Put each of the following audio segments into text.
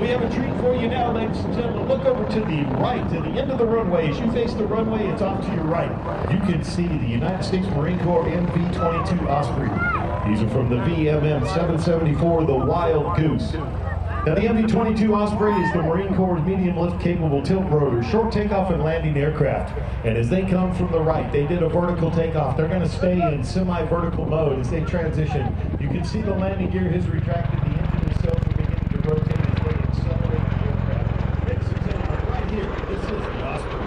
We have a treat for you now, ladies and gentlemen. Look over to the right, to the end of the runway. As you face the runway, it's off to your right. You can see the United States Marine Corps V-22 Osprey. These are from the VMM 774, the Wild Goose. Now, the V-22 Osprey is the Marine Corps' medium-lift capable tilt rotor, short takeoff and landing aircraft. And as they come from the right, they did a vertical takeoff. They're going to stay in semi-vertical mode as they transition. You can see the landing gear has retracted. The engine is still beginning to rotate as they accelerate the aircraft. Ladies and gentlemen, right here, this is the Osprey.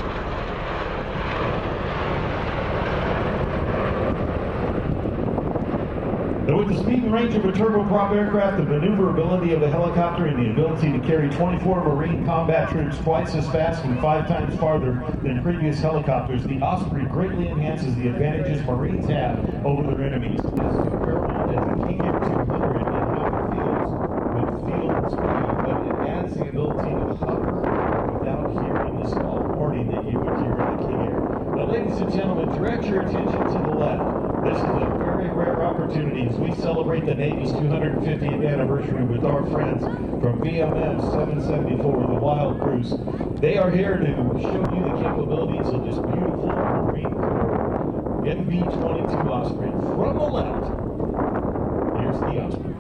Now, with the speed and range of a turboprop aircraft, the maneuverability of a helicopter, and the ability to carry 24 Marine combat troops twice as fast and 5 times farther than previous helicopters, the Osprey greatly enhances the advantages Marines have over their enemies. It is comparable as the KM-200 in how it feels with field and speed, but it adds the ability to hover without hearing the small warning that you would hear in the King Air. Now, ladies and gentlemen, direct your attention to the left. This is a very rare opportunity as we celebrate the Navy's 250th anniversary with our friends from VMM 774, the Wild Goose. They are here to show you the capabilities of this beautiful Marine Corps V-22 Osprey. From the left, here's the Osprey.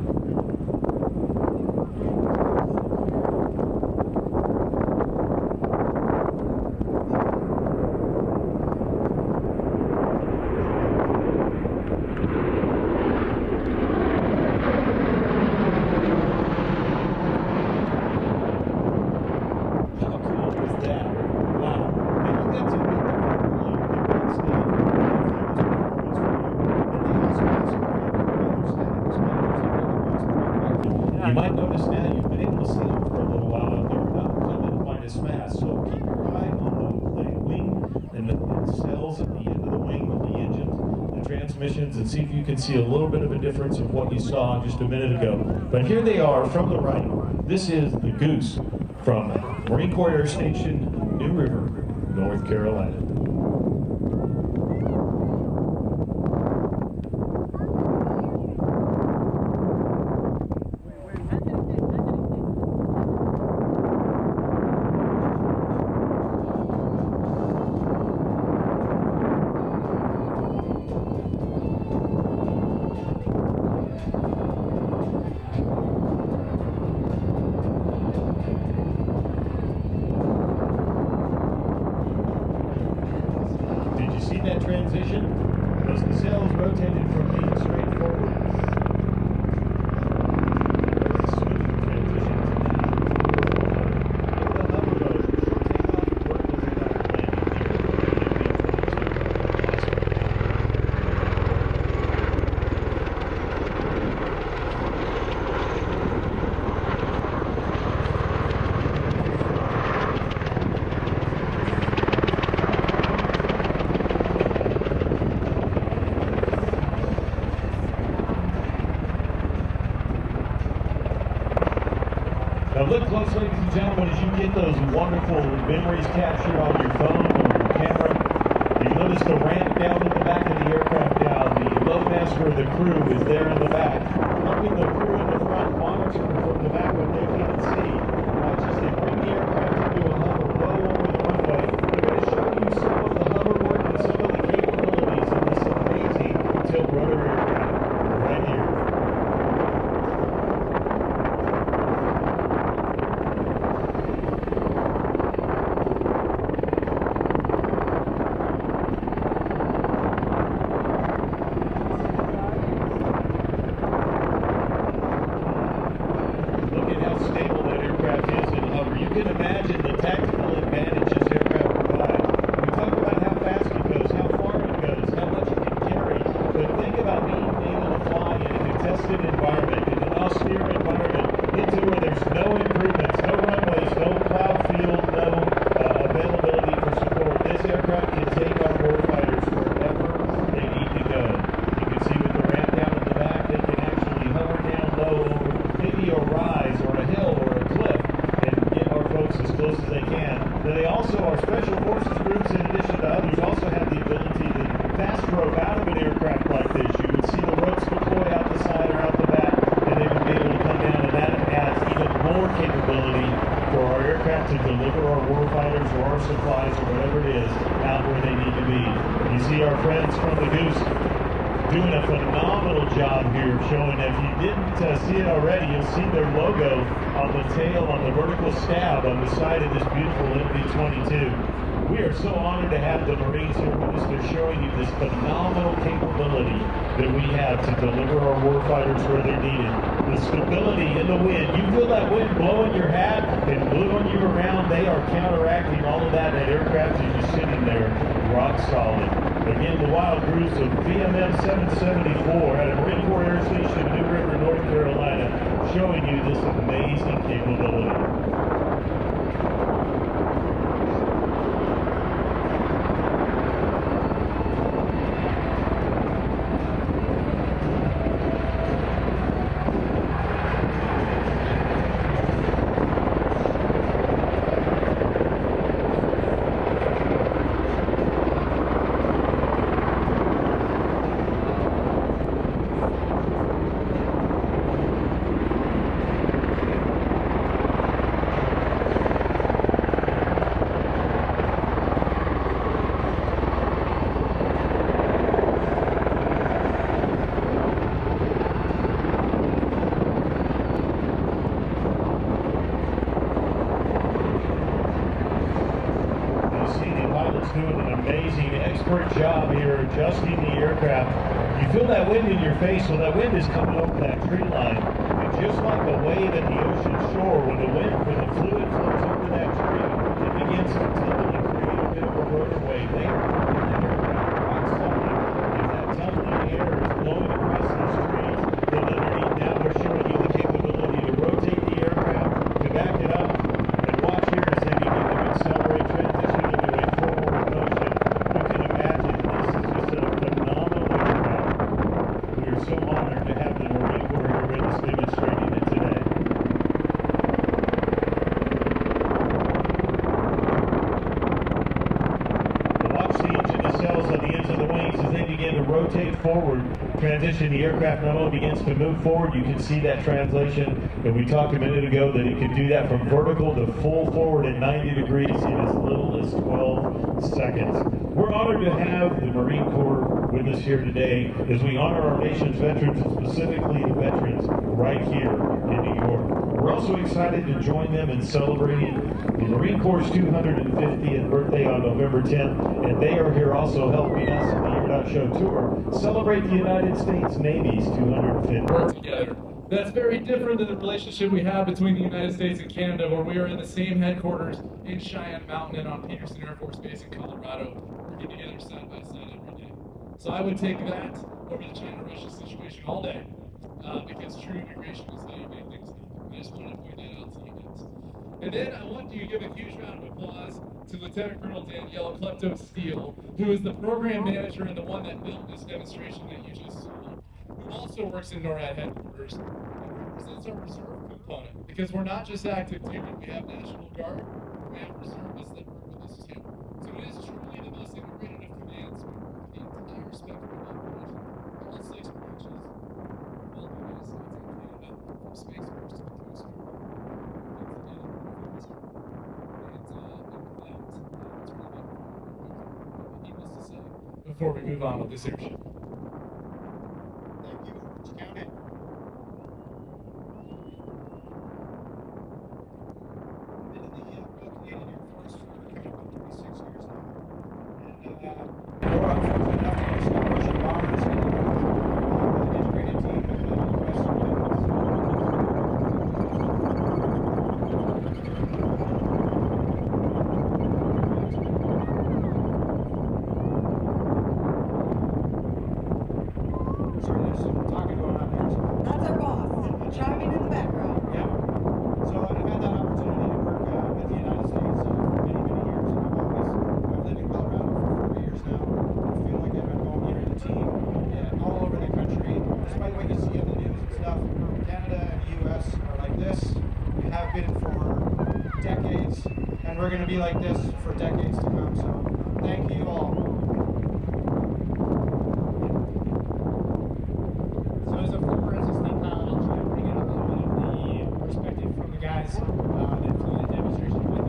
You might notice now you've been able to see them for a little while out there without coming quite as fast. So keep your eye on the wing and the cells at the end of the wing of the engines, the transmissions, and see if you can see a little bit of a difference of what you saw just a minute ago. But here they are from the right. This is the Goose from Marine Corps Air Station, New River, North Carolina. See that transition? As the sails rotated from being straight forward. Very smooth transition to the hover mode. Short takeoff, vertical Now look close, ladies and gentlemen, as you get those wonderful memories captured on your phone or your camera. You notice the ramp down in the back of the aircraft now. The loadmaster of the crew is there in the back, helping the crew in the front monitor from the back what they can't see. Watch as they bring the aircraft into a hover low over the runway. They're going to show you some of the hover work and some of the capabilities of this amazing tilt rotor aircraft right here. You can imagine the tactical advantage this aircraft provides. We talk about how fast it goes, how far it goes, how much it can carry, but think about being able to fly in a contested environment, in an austere environment, into where there's no improvements, no runways, no cloud field, no availability for support. This aircraft can take our warfighters wherever they need to go. You can see with the ramp down in the back, they can actually hover down low over maybe a rise or a hill or a cliff and get our folks as close as they can. Now they also, our special forces groups, in addition to others, also have the ability to fast rope out of an aircraft like this. You would see the ropes deploy out the side or out the back, and they would be able to come down, and that adds even more capability aircraft to deliver our warfighters or our supplies or whatever it is out where they need to be. You see our friends from the Goose doing a phenomenal job here, showing that if you didn't see it already, you'll see their logo on the tail, on the vertical stab on the side of this beautiful V-22. We are so honored to have the Marines here with us. They're showing you this phenomenal capability that we have to deliver our warfighters where they're needed. The stability in the wind. You feel that wind blowing your hat and blowing you around. They are counteracting all of that. That aircraft is just sitting there rock solid. Again, the wild cruise of VMM 774 at a Marine Corps Air Station in New River, North Carolina, showing you this amazing capability. Doing an amazing expert job here adjusting the aircraft. You feel that wind in your face, so that wind is coming over that tree line. And just like a wave at the ocean shore, when the fluid flows over that tree, it begins to tumble and create a bit of a rotor wave. They are holding the aircraft rock solid as that tumbling air is blowing across these trees. Then underneath now we're showing you the capability to rotate the aircraft, to back it up, and watch here as they begin to accelerate, transition into a forward motion. You can imagine this is just a phenomenal aircraft. We are so honored to have the Marine Corps here with us demonstrating it today. Watch the engine nacelles on the ends of the wings as they begin to rotate forward, transition. The aircraft not only begins to move forward, you can see that translation, and we talked a minute ago that it can do that from vertical to full forward at 90 degrees in as little as 12 seconds. We're honored to have the Marine Corps with us here today as we honor our nation's veterans, and specifically the veterans right here in New York. We're also excited to join them in celebrating the Marine Corps' 250th birthday on November 10th, and they are here also helping us in the Airshow tour celebrate the United States Navy's 250th. Work together. That's very different than the relationship we have between the United States and Canada, where we are in the same headquarters in Cheyenne Mountain and on Peterson Air Force Base in Colorado, working together side by side every day. So I would take that over the China-Russia situation all day, because true integration is how you make things happen. I just wanted to point that out to you guys. And then I want you to give a huge round of applause to Lieutenant Colonel Danielle Klepto Steele, who is the program manager and the one that built this demonstration that you just saw, who also works in NORAD headquarters and represents our reserve component, because we're not just active duty, we have National Guard, we have reservists that work with us too. So it is truly the most integrated of commands. We work the entire spectrum of operation, all 6 branches, all the United States and Canada, from Space Force to the Coast Guard. Before we move on with this airship. Thank you, Orange County. Been in the Royal Canadian Air Force for coming up on 36 years now. And we're unfortunate enough to get some Russian bombers and an integrated team of the U.S. Chiming in the background. Yeah. So I've had that opportunity to work with the United States for many, many years. And I've lived in Colorado for 4 years now. I feel like I've been going here in the team all over the country. Despite what you see on the news and stuff, Canada and the U.S. are like this. We have been for decades, and we're going to be like this for decades to come. So thank you all. So as a former SSD pilot, I'll try to bring in a little bit of the perspective from the guys that flew the demonstration with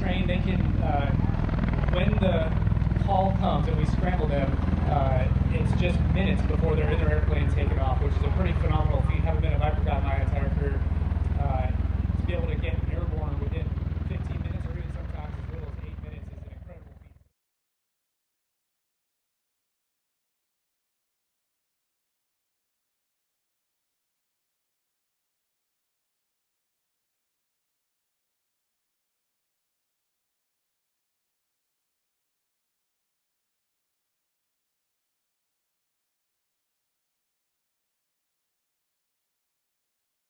trained, they can, when the call comes and we scramble them, it's just minutes before they're in their airplane taking off, which is a pretty phenomenal feat. Haven't been a Viper guy my entire career.